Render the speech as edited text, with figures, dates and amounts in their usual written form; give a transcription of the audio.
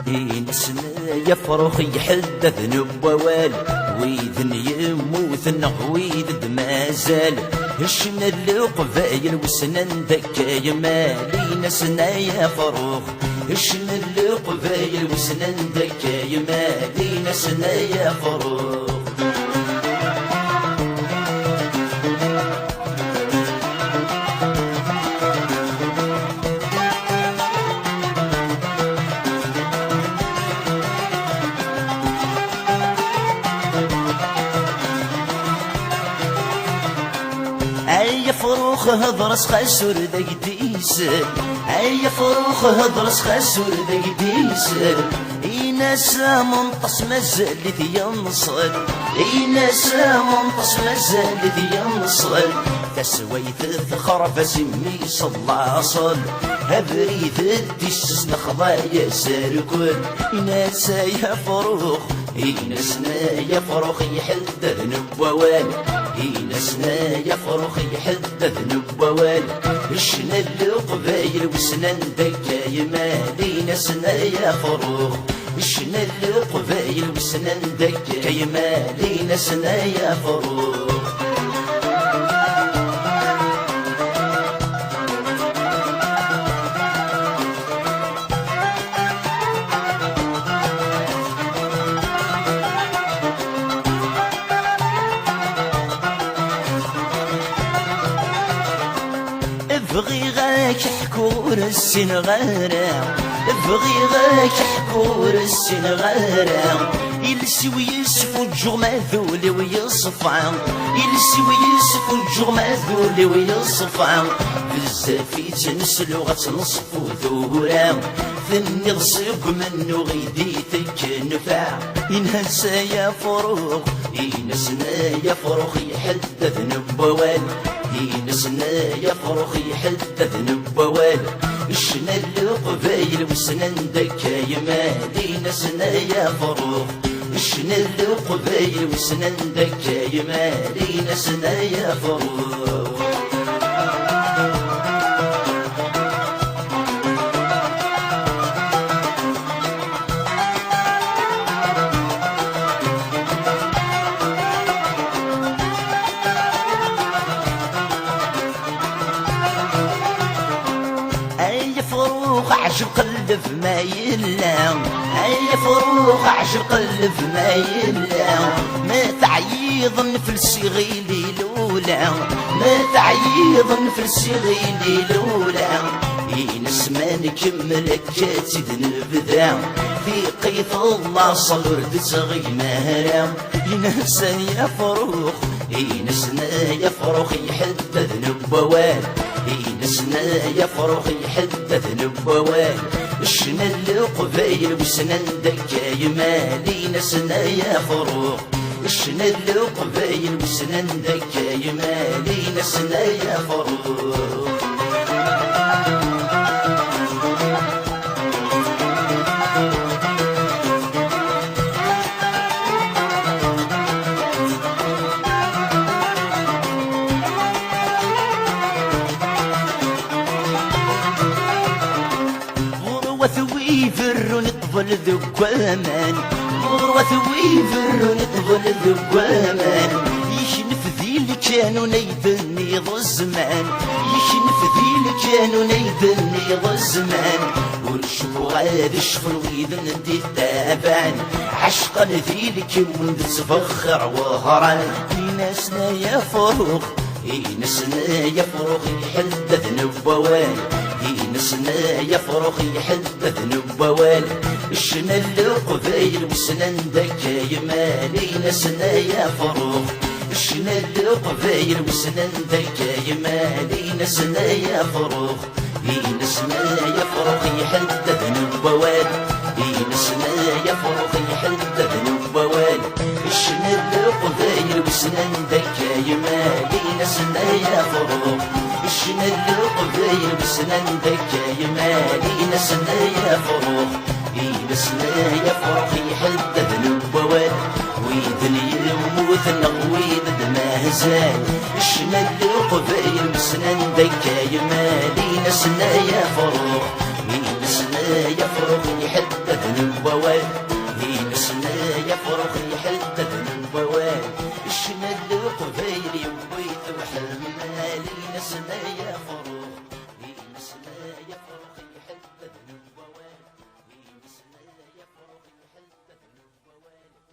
ينسنا يفرخ يحدث نبوال ويذن يموت نغويد مازال هشنا القبايل وسنن ذكا يمالي نسنا يفرخ هشنا القبايل وسنن ذكا يمالي نسنا يفرخ اي فروخ هضرس خسر دقديس اي فروخ هضرس خسر دقديس ناس منطس مزلت ينصل ناس منطس مزلت ينصل تسويت الثخرف سمي صلاصل هبريت الدس نخضايا ساركل ناس يا فروخ ناسنا يا فروخ يحدث نبوال ناسنا يا فروخ يحدث نبوال شنا القبايل وسنن ذكا يمالي ناسنا يا فروخ شنا القبايل وسنن ذكا يمالي ناسنا يا فروخ ابغي غاك حكور السن غارة ابغي غاك حكور السن غارة يلسي ويسفو الجوغ ماذول ويصفع يلسي ويسفو الجوغ ماذول ويصفع بزاف يتنسلو غتنصفو ذورا ثني ضصيق منو غيديتك نفع ينهسا يا فروخ ينسنا يا فروخ يحدث نبوال نسنا يا فروخ يحدث نبوال شنا القبايل وسنن ذكا يمالي نسنا يا فروخ شنا القبايل وسنن ذكا يمالي نسنا يا فروخ فروخ عشق قلب ما يلا اي فروخ عشق قلب ما يلا ما تعيض نفلسي غيلي لولا ما تعيض نفلسي غيلي لولا نسمع نكمل كاتد نبدا في قيث الله صبر تسغي مهرا ينسى يا فروخ نسنا يا فروخ يحدث نبوال نسنا يا فروخ يحدث نبوال شنا القبايل وسنن ذكا يمالي نسنا يا فروخ شنا القبايل وسنن ذكا يمالي نسنا يا فروخ ويفر نطفل ذكوامان غروة ويفر نطفل ذكوامان يشنف ذي اللي كانوا نيذني ذو الزمان يشنف ذي اللي كانوا نيذني ذو الزمان ونشوفو غاد الشفر ويذن دي التابان عشقا ذي اللي كون تفخر وهران ناسنا يا فروخ ناسنا يا فروخ يحدث نبوال نسنا يا فروخ يحدث نبوال شنا القبايل وسنن ذكا يمالي نسنا يا فروخ شنا القبايل وسنن ذكا يمالي نسنا يا فروخ نسنا يا فروخ يحدث نبوال نسنا يا فروخ يحدث نبوال شنا القبايل وسنن ذكا يمالي نسنا يا فروخ شنا القبايل وسنن ذكا يمالي نسنا يا فروخ نسنا يا فروخ يحدث نبوال ويذن يموت نغويد دمازال شنا القبايل وسنن ذكا يمالي نسنا يا فروخ نسنا يا فروخ يحدث نبوال البوال هي نسنايا فرخي يحدد البوال الشمال قبايلي وبيت وحمالي نسنايا